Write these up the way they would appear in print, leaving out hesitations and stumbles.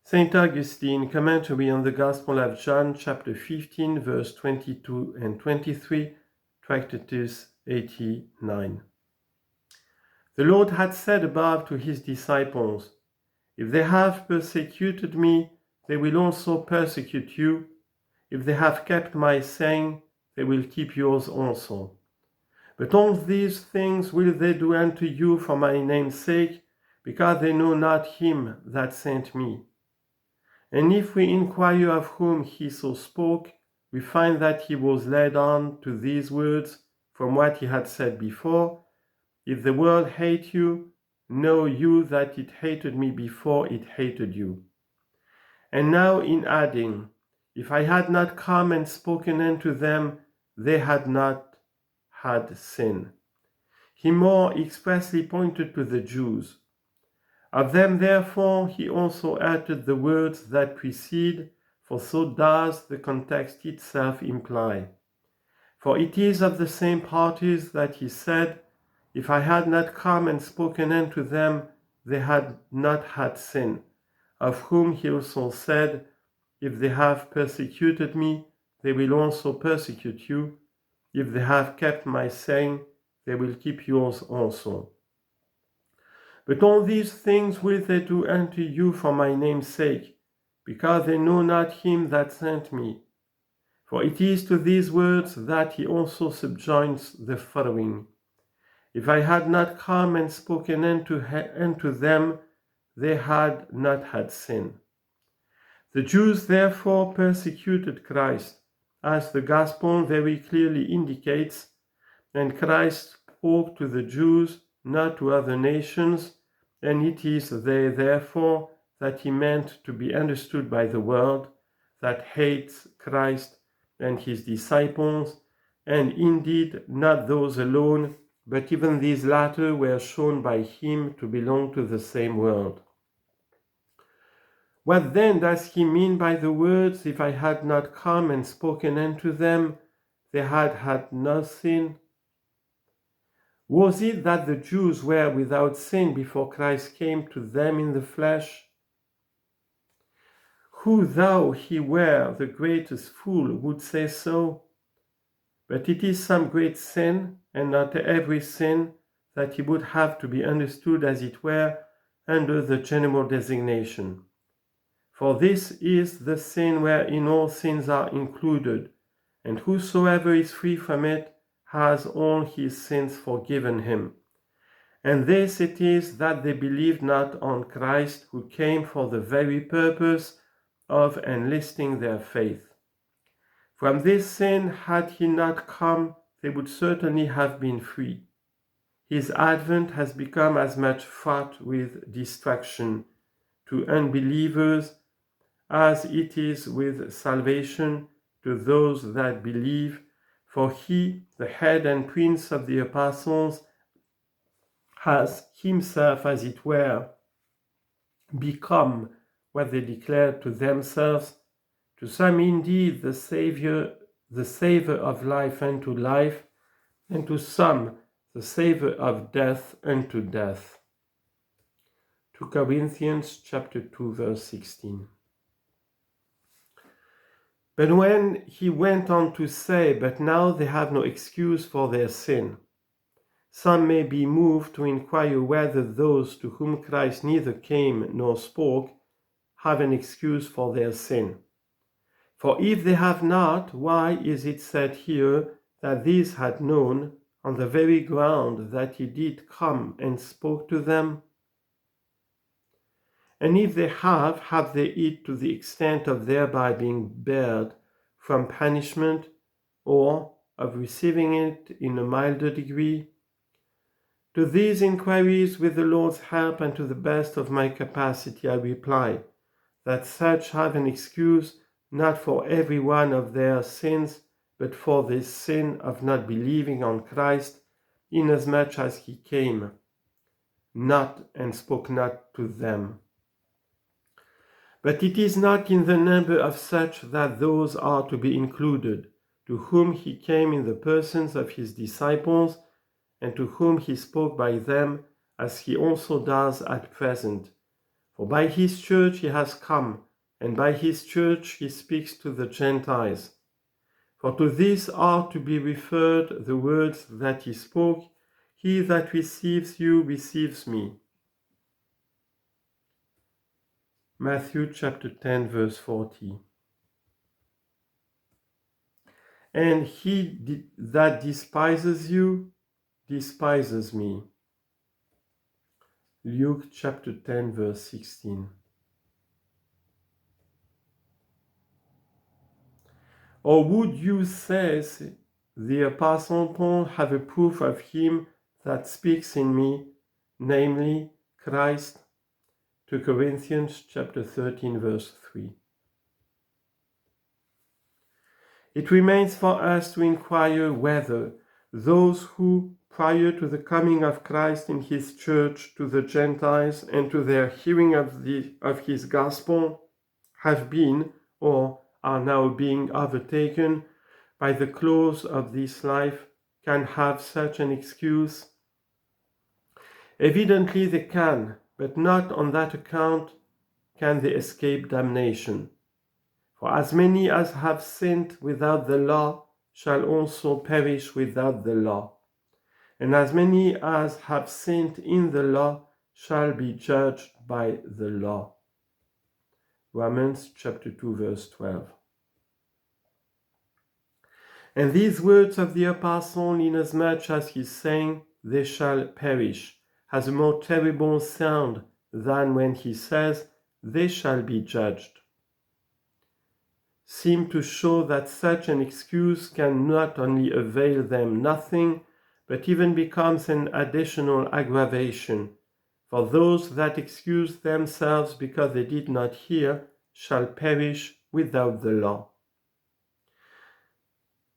St. Augustine, commentary on the Gospel of John, chapter 15, verse 22 and 23, Tractatus 89. The Lord had said above to his disciples, "If they have persecuted me, they will also persecute you. If they have kept my saying, they will keep yours also. But all these things will they do unto you for my name's sake, because they know not him that sent me." And if we inquire of whom he so spoke, we find that he was led on to these words from what he had said before: "If the world hate you, know you that it hated me before it hated you." And now in adding, "If I had not come and spoken unto them, they had not had sin," he more expressly pointed to the Jews. Of them therefore he also uttered the words that precede, for so does the context itself imply. For it is of the same parties that he said, "If I had not come and spoken unto them, they had not had sin," of whom he also said, "If they have persecuted me, they will also persecute you. If they have kept my saying, they will keep yours also. But all these things will they do unto you for my name's sake, because they know not him that sent me." For it is to these words that he also subjoins the following: "If I had not come and spoken unto them, they had not had sin." The Jews therefore persecuted Christ, as the Gospel very clearly indicates, and Christ spoke to the Jews, not to other nations, and it is they therefore that he meant to be understood by the world that hates Christ and his disciples, and indeed not those alone, but even these latter were shown by him to belong to the same world. What then does he mean by the words, "If I had not come and spoken unto them, they had had no sin"? Was it that the Jews were without sin before Christ came to them in the flesh? Who, though he were the greatest fool, would say so? But it is some great sin, and not every sin, that he would have to be understood, as it were, under the general designation. For this is the sin wherein all sins are included, and whosoever is free from it has all his sins forgiven him. And this it is that they believed not on Christ, who came for the very purpose of enlisting their faith. From this sin, had he not come, they would certainly have been free. His advent has become as much fraught with destruction to unbelievers as it is with salvation to those that believe, for he, the head and prince of the apostles, has himself, as it were, become what they declared to themselves, to some indeed the Saviour, the Saviour of life unto life, and to some the Saviour of death unto death. 2 Corinthians chapter 2, verse 16. But when he went on to say, "But now they have no excuse for their sin," some may be moved to inquire whether those to whom Christ neither came nor spoke have an excuse for their sin. For if they have not, why is it said here that these had known, on the very ground that he did come and spoke to them? And if they have they it to the extent of thereby being bared from punishment, or of receiving it in a milder degree? To these inquiries, with the Lord's help and to the best of my capacity, I reply that such have an excuse not for every one of their sins, but for this sin of not believing on Christ, inasmuch as he came not and spoke not to them. But it is not in the number of such that those are to be included, to whom he came in the persons of his disciples, and to whom he spoke by them, as he also does at present. For by his church he has come, and by his church he speaks to the Gentiles. For to this are to be referred the words that he spoke, He that receives you receives me. Matthew chapter 10, verse 40. And he that despises you despises me. Luke chapter 10, verse 16. Or would you, says the Apostle Paul, have a proof of him that speaks in me, namely Christ? 2 Corinthians chapter 13, verse 3. It remains for us to inquire whether those who, prior to the coming of Christ in his church to the Gentiles and to their hearing of his gospel, have been or are now being overtaken by the close of this life, can have such an excuse? Evidently they can, but not on that account can they escape damnation. For as many as have sinned without the law shall also perish without the law, and as many as have sinned in the law shall be judged by the law. Romans chapter 2, verse 12. And these words of the apostle, inasmuch as he is saying, they shall perish, has a more terrible sound than when he says, they shall be judged, seem to show that such an excuse can not only avail them nothing, but even becomes an additional aggravation. For those that excuse themselves because they did not hear shall perish without the law.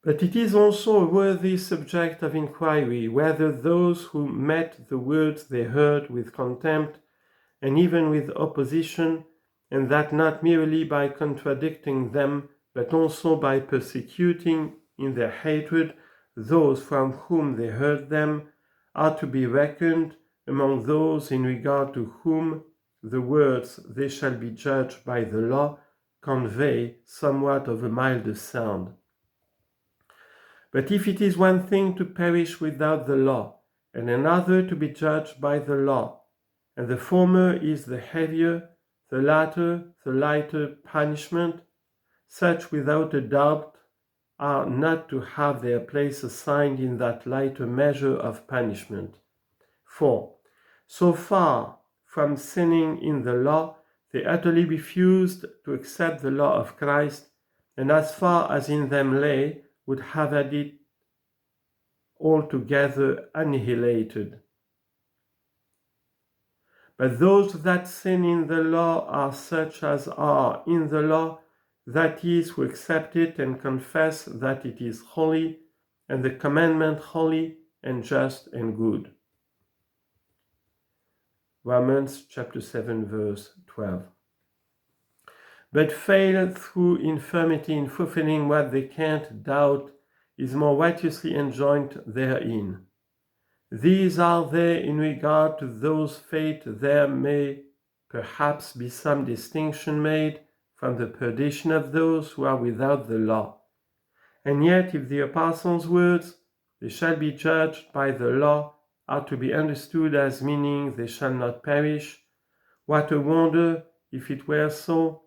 But it is also a worthy subject of inquiry whether those who met the words they heard with contempt and even with opposition, and that not merely by contradicting them, but also by persecuting in their hatred those from whom they heard them, are to be reckoned among those in regard to whom the words they shall be judged by the law convey somewhat of a milder sound. But if it is one thing to perish without the law, and another to be judged by the law, and the former is the heavier, the latter the lighter punishment, such without a doubt are not to have their place assigned in that lighter measure of punishment. For, so far from sinning in the law, they utterly refused to accept the law of Christ, and as far as in them lay, would have had it altogether annihilated. But those that sin in the law are such as are in the law, that is, who accept it and confess that it is holy, and the commandment holy and just and good. Romans chapter 7, verse 12. But fail through infirmity in fulfilling what they can't doubt is more righteously enjoined therein. These are they in regard to those fate there may perhaps be some distinction made from the perdition of those who are without the law. And yet if the apostle's words, they shall be judged by the law, are to be understood as meaning they shall not perish, what a wonder if it were so!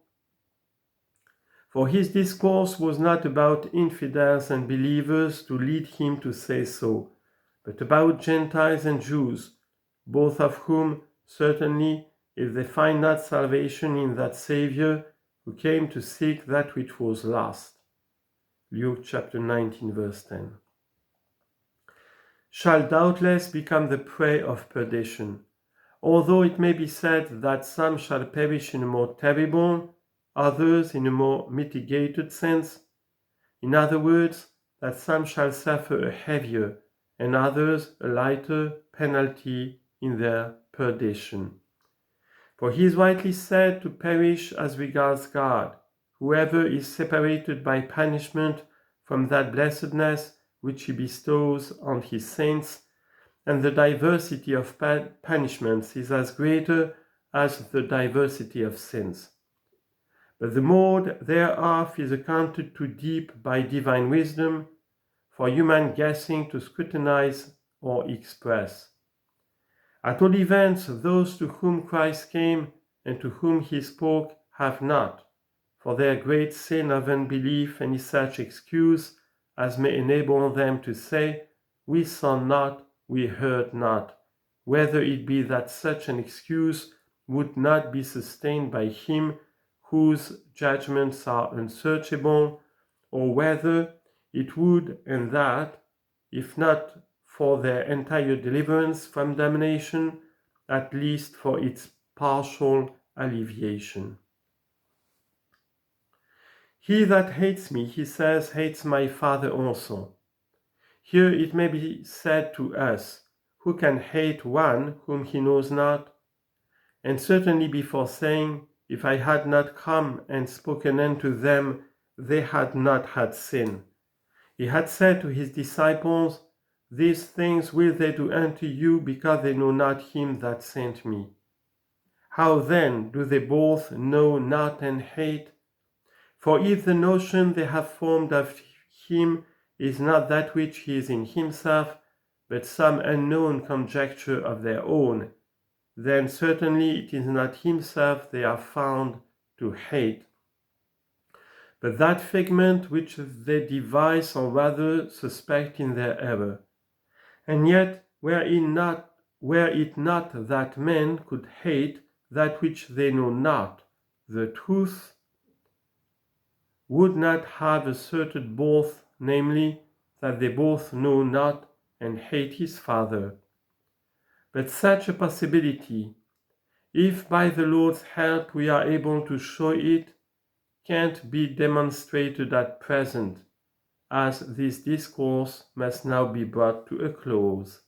For his discourse was not about infidels and believers to lead him to say so, but about Gentiles and Jews, both of whom, certainly, if they find not salvation in that Saviour, who came to seek that which was lost. Luke chapter 19, verse 10. Shall doubtless become the prey of perdition, although it may be said that some shall perish in a more terrible, others in a more mitigated sense. In other words, that some shall suffer a heavier, and others a lighter penalty in their perdition. For he is rightly said to perish as regards God, whoever is separated by punishment from that blessedness which he bestows on his saints, and the diversity of punishments is as greater as the diversity of sins. But the mode thereof is accounted too deep by divine wisdom for human guessing to scrutinize or express. At all events, those to whom Christ came and to whom he spoke have not, for their great sin of unbelief, any such excuse as may enable them to say, "We saw not, we heard not," whether it be that such an excuse would not be sustained by him whose judgments are unsearchable, or whether it would, and that, if not for their entire deliverance from damnation, at least for its partial alleviation. He that hates me, he says, hates my Father also. Here it may be said to us, who can hate one whom he knows not? And certainly before saying, if I had not come and spoken unto them, they had not had sin. He had said to his disciples, these things will they do unto you, because they know not him that sent me. How then do they both know not and hate? For if the notion they have formed of him is not that which he is in himself, but some unknown conjecture of their own, then certainly it is not himself they are found to hate, but that figment which they devise, or rather suspect in their error. And yet, were it not that men could hate that which they know not, the truth would not have asserted both, namely, that they both know not and hate his Father. But such a possibility, if by the Lord's help we are able to show it, can't be demonstrated at present, as this discourse must now be brought to a close.